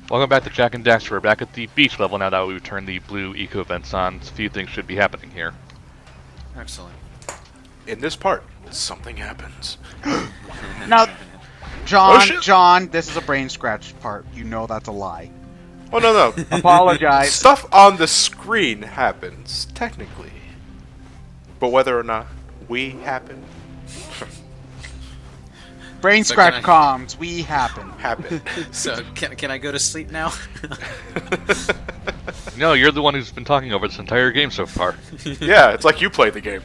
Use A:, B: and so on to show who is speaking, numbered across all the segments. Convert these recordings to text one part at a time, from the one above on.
A: Welcome back to Jak and Daxter. We're back at the beach level now that we've turned the blue eco vents on. A few things should be happening here.
B: Excellent.
C: In this part, something happens.
D: Now,
C: Oh, shit.
D: John, this is a brain scratch part. You know that's a lie.
C: Oh, no.
D: Apologize.
C: Stuff on the screen happens, technically. But whether or not we happen,
D: Brain
B: So
D: scratch
B: can I-
D: comms, we happen.
C: happen.
B: So, can I go to sleep now?
A: No, you're the one who's been talking over this entire game so far.
C: Yeah, it's like you played the game.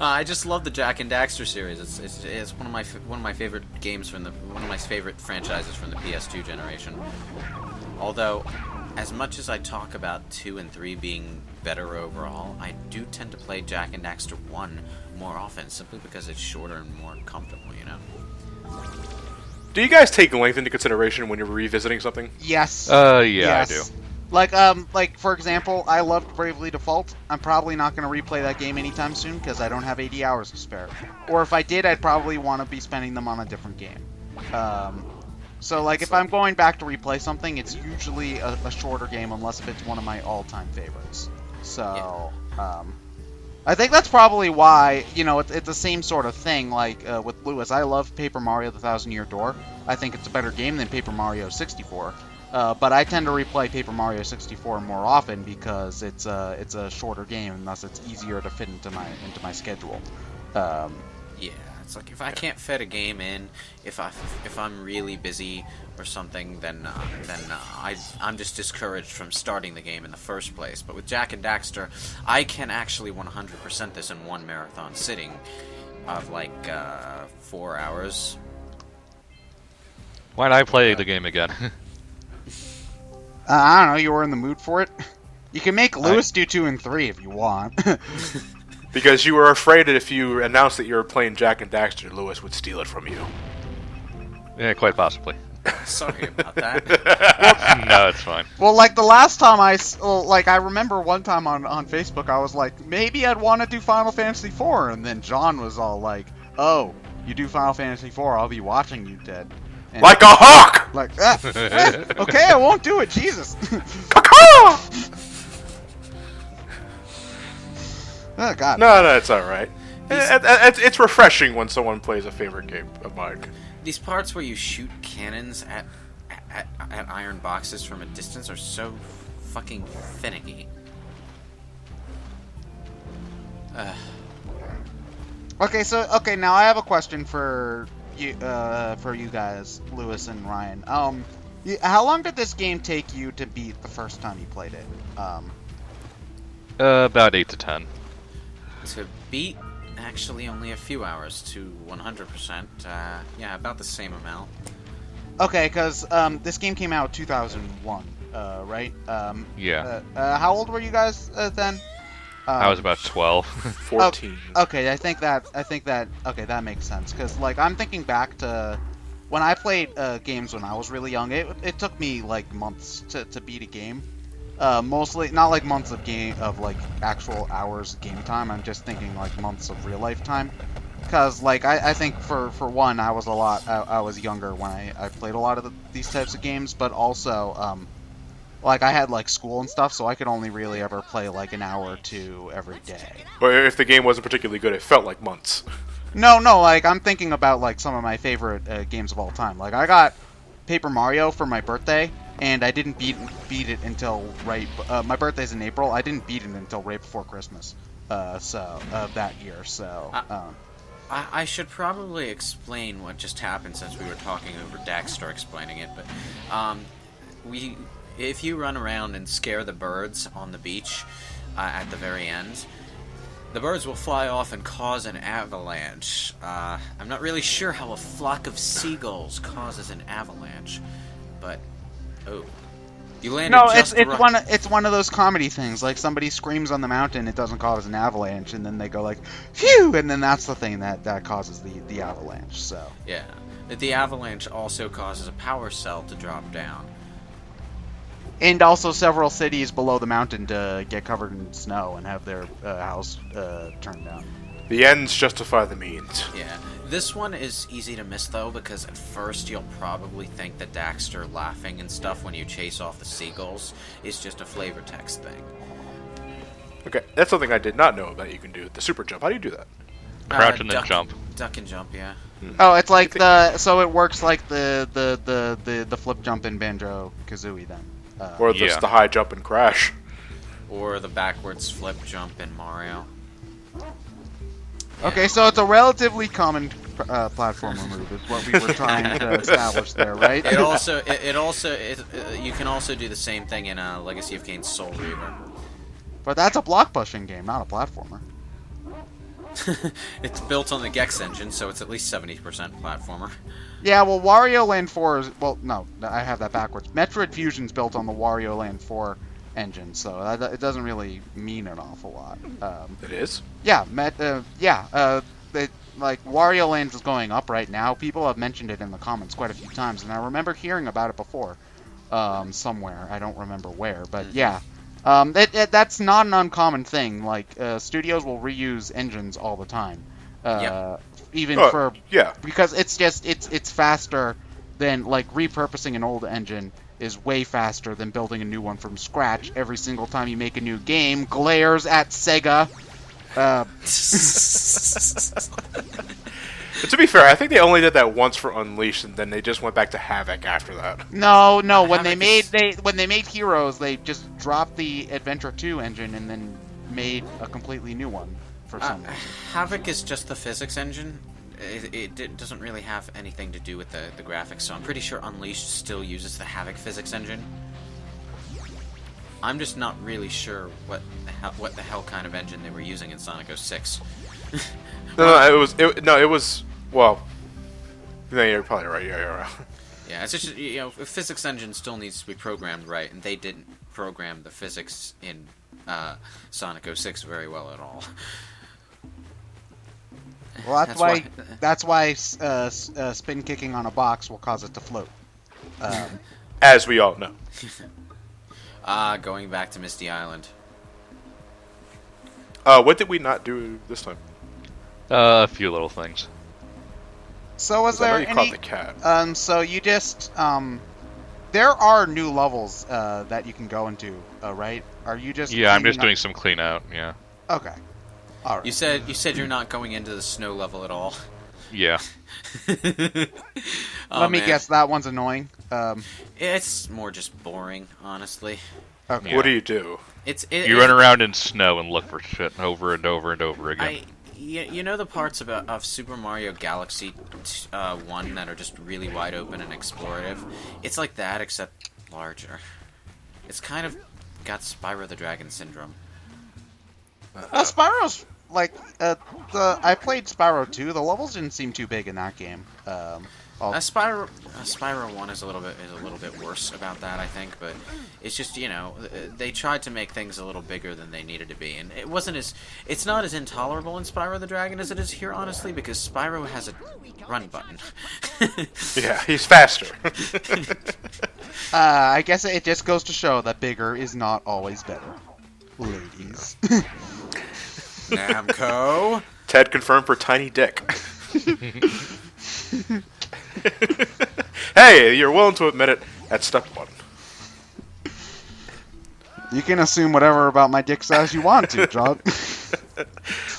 B: I just love the Jak and Daxter series. It's one of my favorite games from one of my favorite franchises from the PS2 generation. Although, as much as I talk about 2 and 3 being better overall, I do tend to play Jak and Daxter 1 more often, simply because it's shorter and more comfortable, you know?
C: Do you guys take length into consideration when you're revisiting something?
D: Yes.
A: Yeah,
D: yes.
A: I do.
D: Like for example, I loved Bravely Default. I'm probably not going to replay that game anytime soon because I don't have 80 hours to spare. Or if I did, I'd probably want to be spending them on a different game. So like if I'm going back to replay something, it's usually a shorter game unless if it's one of my all-time favorites. So, I think that's probably why, you know, it's the same sort of thing, like, with Lewis. I love Paper Mario: The Thousand Year Door. I think it's a better game than Paper Mario 64. But I tend to replay Paper Mario 64 more often because it's a shorter game, and thus it's easier to fit into my schedule.
B: Yeah, it's like if I can't fit a game in, if I'm really busy or something, then I'm just discouraged from starting the game in the first place. But with Jak and Daxter, I can actually 100% this in one marathon sitting of like 4 hours.
A: Why'd I play the game again?
D: I don't know, you were in the mood for it? You can make Lewis do 2 and 3 if you want.
C: Because you were afraid that if you announced that you were playing Jak and Daxter, Lewis would steal it from you.
A: Yeah, quite possibly.
B: Sorry about that.
A: No, it's fine.
D: Well, like the last time I remember one time on Facebook, I was like, maybe I'd want to do Final Fantasy IV, and then John was all like, oh, you do Final Fantasy IV, I'll be watching you, Ted. And
C: Like a hawk!
D: Like, okay, I won't do it, Jesus.
C: Caw-caw!
D: Oh, God.
C: No, it's alright. It's refreshing when someone plays a favorite game of mine.
B: These parts where you shoot cannons at iron boxes from a distance are so fucking finicky.
D: Okay, now I have a question for you guys, Lewis and Ryan. How long did this game take you to beat the first time you played it?
A: About 8 to 10.
B: To beat, actually only a few hours. To 100%, yeah, about the same amount.
D: Okay, because this game came out 2001, right?
A: Yeah.
D: How old were you guys then?
A: I was about 12.
C: 14.
D: Okay, I think that okay, that makes sense. Because like I'm thinking back to when I played games when I was really young. It took me like months to beat a game. Mostly not like months of like actual hours game time. I'm just thinking like months of real life time. Because like I think for one I was younger when I played a lot of these types of games, but also like I had like school and stuff, so I could only really ever play like an hour or two every day.
C: But if the game wasn't particularly good, it felt like months.
D: No, like I'm thinking about like some of my favorite games of all time. Like I got Paper Mario for my birthday, and I didn't beat it until right. My birthday's in April. I didn't beat it until right before Christmas. That year. So.
B: I should probably explain what just happened since we were talking over Daxter explaining it, but if you run around and scare the birds on the beach at the very end, the birds will fly off and cause an avalanche. I'm not really sure how a flock of seagulls causes an avalanche, but you landed just right.
D: It's one of those comedy things. Like somebody screams on the mountain, it doesn't cause an avalanche, and then they go like, "Phew!" and then that's the thing that causes the avalanche. So
B: yeah, the avalanche also causes a power cell to drop down.
D: And also several cities below the mountain to get covered in snow and have their house turned down.
C: The ends justify the means.
B: Yeah. This one is easy to miss, though, because at first you'll probably think that Daxter laughing and stuff when you chase off the seagulls is just a flavor text thing.
C: Okay, that's something I did not know about you can do. The super jump. How do you do that?
A: Crouch and then jump.
B: Duck and jump, yeah.
D: Oh, it's like so it works like the flip jump in Banjo-Kazooie then.
C: Or
A: Yeah.
C: the high jump and crash?
B: Or the backwards flip jump in Mario.
D: Okay, so it's a relatively common platformer move, is what we were trying to establish there, right?
B: You can also do the same thing in Legacy of Kain's Soul Reaver.
D: But that's a block pushing game, not a platformer.
B: It's built on the Gex engine, so it's at least 70% platformer.
D: Yeah, well, Wario Land 4 is... Well, no, I have that backwards. Metroid Fusion's built on the Wario Land 4 engine, so it doesn't really mean an awful lot.
C: It is?
D: Yeah, like, Wario Land is going up right now. People have mentioned it in the comments quite a few times, and I remember hearing about it before. Somewhere. I don't remember where, but yeah. That's not an uncommon thing. Like, studios will reuse engines all the time. Because it's faster than, like, repurposing an old engine is way faster than building a new one from scratch. Every single time you make a new game, glares at Sega.
C: But to be fair, I think they only did that once for Unleashed, and then they just went back to Havoc after that.
D: No. When they made Heroes, they just dropped the Adventure 2 engine and then made a completely new one for some reason.
B: Havoc is just the physics engine. It doesn't really have anything to do with the graphics, so I'm pretty sure Unleashed still uses the Havoc physics engine. I'm just not really sure what the hell kind of engine they were using in Sonic 06.
C: It was. Well, no, you're probably right. Yeah, you're right.
B: Yeah, it's just, a physics engine still needs to be programmed right, and they didn't program the physics in Sonic 06 very well at all.
D: Well, that's why spin kicking on a box will cause it to float.
C: As we all know.
B: Going back to Misty Island.
C: What did we not do this time?
A: A few little things.
D: So was
C: I know
D: there
C: you
D: any?
C: caught the cat.
D: So you just there are new levels that you can go into, right? Are you just?
A: Yeah, I'm just doing some clean out. Yeah.
D: Okay. All right.
B: You said you're not going into the snow level at all.
A: Yeah.
D: Let me guess. That one's annoying.
B: It's more just boring, honestly.
D: Okay.
A: Yeah.
C: What do you do?
A: You run around in snow and look for shit over and over and over again.
B: You know the parts of Super Mario Galaxy 1 that are just really wide open and explorative? It's like that, except larger. It's kind of got Spyro the Dragon syndrome.
D: Spyro's like I played Spyro 2. The levels didn't seem too big in that game.
B: Spyro 1 is a little bit worse about that, I think, but it's just, they tried to make things a little bigger than they needed to be, and it's not as intolerable in Spyro the Dragon as it is here, honestly, because Spyro has a run button.
C: Yeah, he's faster.
D: I guess it just goes to show that bigger is not always better, ladies.
B: Namco.
C: Ted confirmed for Tiny Dick. Hey, you're willing to admit it at step 1.
D: You can assume whatever about my dick size you want to, John.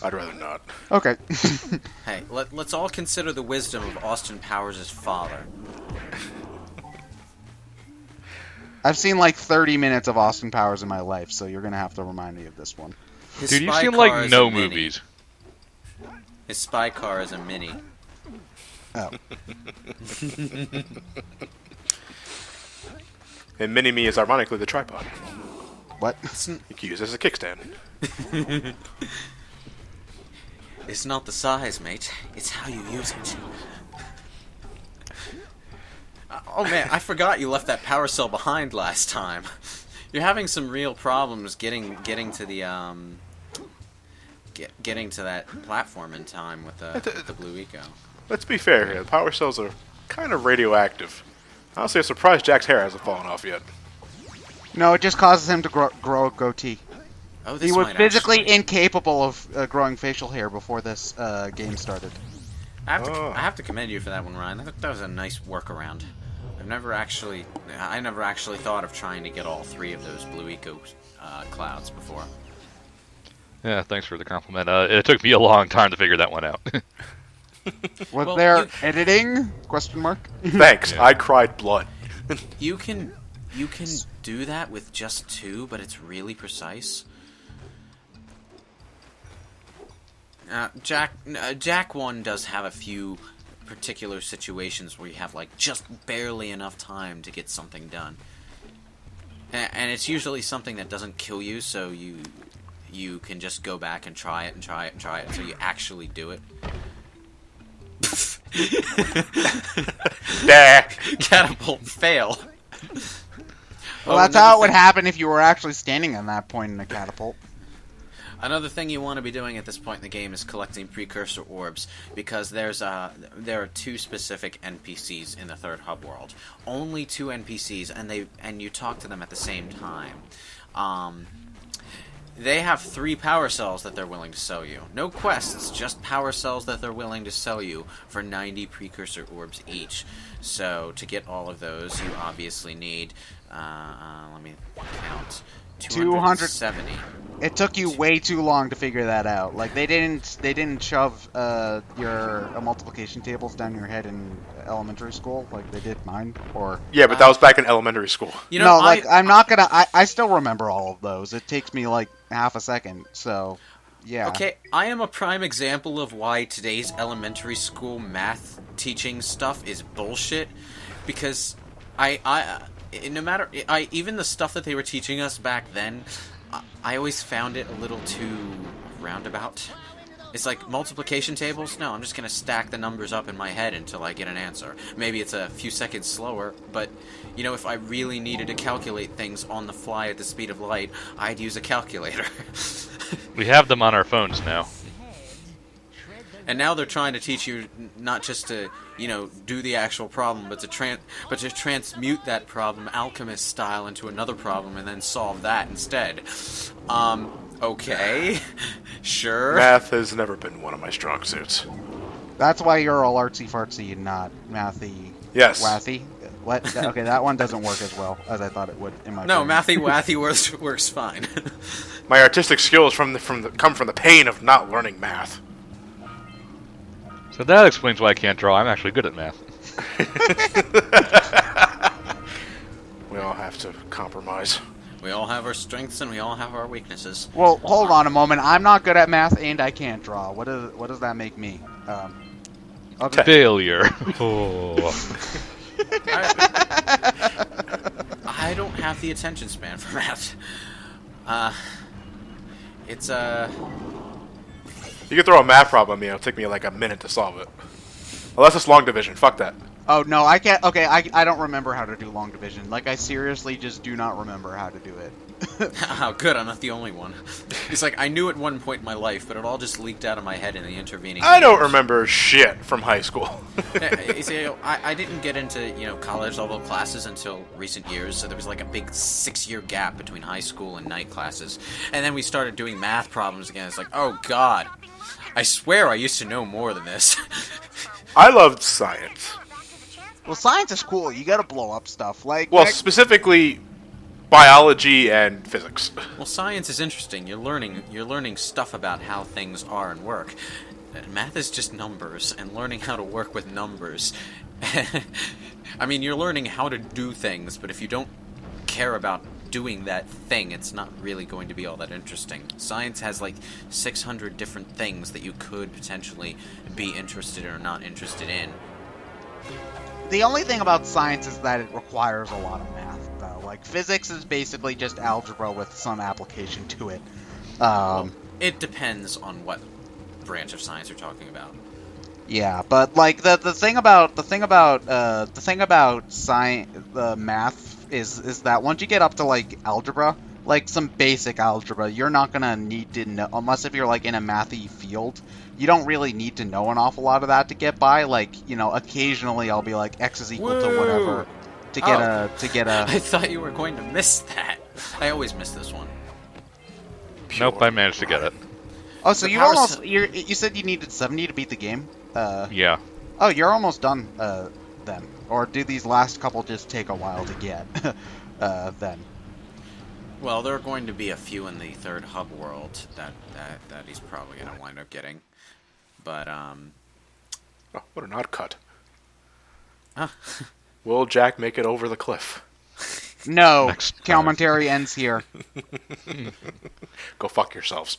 C: I'd rather not.
D: Okay.
B: Hey, let's all consider the wisdom of Austin Powers' father.
D: I've seen like 30 minutes of Austin Powers in my life, so you're gonna have to remind me of this one.
B: His
A: Dude, you've
B: spy
A: seen
B: car
A: like
B: is
A: no
B: a Mini.
A: movies.
B: His spy car is a Mini.
D: Oh.
C: And Mini-Me is ironically the tripod.
D: What?
C: You can use it as a kickstand.
B: It's not the size, mate. It's how you use it. Oh man, I forgot you left that power cell behind last time. You're having some real problems getting to the getting to that platform in time with the Blue Eco.
C: Let's be fair here. The power cells are kind of radioactive. Honestly, I'm surprised Jack's hair hasn't fallen off yet.
D: No, it just causes him to grow a goatee.
B: Oh, this
D: He was
B: might
D: physically
B: actually-
D: incapable of growing facial hair before this game started.
B: I have to commend you for that one, Ryan. That was a nice workaround. I never actually thought of trying to get all 3 of those blue eco clouds before.
A: Yeah, thanks for the compliment. It took me a long time to figure that one out.
D: Was
B: Well,
D: there
B: you-
D: editing? Question mark.
C: Thanks.
A: Yeah.
C: I cried blood.
B: You can do that with just 2, but it's really precise. Jak 1 does have a few particular situations where you have like just barely enough time to get something done, and it's usually something that doesn't kill you, so you can just go back and try it and try it and try it until you actually do it.
C: Nah.
B: Catapult fail.
D: Well,
B: Oh,
D: that's
B: another
D: how it would
B: thing-
D: happen if you were actually standing on that point in a catapult.
B: Another thing you want to be doing at this point in the game is collecting precursor orbs, because there are 2 specific NPCs in the 3rd hub world. Only 2 NPCs, and you talk to them at the same time. They have 3 power cells that they're willing to sell you. No quests, just power cells that they're willing to sell you for 90 precursor orbs each. So to get all of those, you obviously need, let me count, 270.
D: It took you way too long to figure that out. Like they didn't shove your multiplication tables down your head in elementary school like they did mine. Or
C: Yeah, but that was back in elementary school.
B: You know,
D: no, like I'm not gonna. I still remember all of those. It takes me like half a second. So yeah.
B: Okay, I am a prime example of why today's elementary school math teaching stuff is bullshit, because even the stuff that they were teaching us back then, I always found it a little too roundabout. It's like multiplication tables. No, I'm just gonna stack the numbers up in my head until I get an answer. Maybe it's a few seconds slower, but you know, if I really needed to calculate things on the fly at the speed of light, I'd use a calculator.
A: We have them on our phones now.
B: And now they're trying to teach you not just to, do the actual problem, but to transmute that problem alchemist style into another problem and then solve that instead. Okay, sure.
C: Math has never been one of my strong suits.
D: That's why you're all artsy fartsy and not mathy.
C: Yes.
D: Wathy. What? Okay, that one doesn't work as well as I thought it would in my.
B: No,
D: brain.
B: mathy wathy works fine.
C: My artistic skills come from the pain of not learning math.
A: So that explains why I can't draw. I'm actually good at math.
C: We all have to compromise.
B: We all have our strengths and we all have our weaknesses.
D: Well, hold on a moment. I'm not good at math and I can't draw. What does that make me? I'll just-
A: Failure. Oh.
B: I don't have the attention span for math. It's
C: You can throw a math problem at me, it'll take me like a minute to solve it. Unless it's long division, fuck that.
D: Oh no, I can't. Okay, I don't remember how to do long division. Like I seriously just do not remember how to do it.
B: oh, good, I'm not the only one. It's like I knew at one point in my life, but it all just leaked out of my head in the intervening
C: I don't
B: years.
C: remember shit from high school.
B: Yeah, you see, I didn't get into college level classes until recent years, so there was like a big 6-year gap between high school and night classes, and then we started doing math problems again. It's like, oh god, I swear I used to know more than this.
C: I loved science.
D: Well, science is cool. You gotta blow up stuff. Like
C: Well, specifically biology and physics.
B: Well, science is interesting. You're learning stuff about how things are and work. Math is just numbers, and learning how to work with numbers. I mean, you're learning how to do things, but if you don't care about doing that thing, it's not really going to be all that interesting. Science has like 600 different things that you could potentially be interested in or not interested in.
D: the only thing about science is that it requires a lot of math, though. Like physics is basically just algebra with some application to it.
B: It depends on what branch of science you're talking about.
D: Yeah, but like the thing about science, the math is that once you get up to like algebra, like some basic algebra, you're not gonna need to know, unless if you're like in a mathy field, you don't really need to know an awful lot of that to get by. Like, occasionally I'll be like x is equal to whatever to get a
B: I thought you were going to miss that. I always miss this one.
C: Sure.
A: Nope, I managed to get it.
D: Oh, so
B: The
D: you
B: power
D: almost
B: s-
D: you said you needed 70 to beat the game.
A: Yeah.
D: Oh, you're almost done. Then, or do these last couple just take a while to get? Then.
B: Well, there are going to be a few in the third hub world that he's probably going to wind up getting. But,
C: Oh, what an odd cut.
B: huh.
C: Will Jack make it over the cliff?
D: No,
A: Next time.
D: commentary ends here.
C: Go fuck yourselves.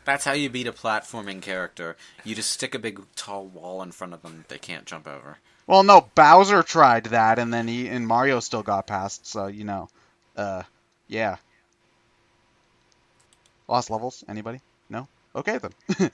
B: That's how you beat a platforming character. You just stick a big tall wall in front of them that they can't jump over.
D: Well, no, Bowser tried that, and then Mario still got past. So yeah. Lost levels? Anybody? No? Okay then.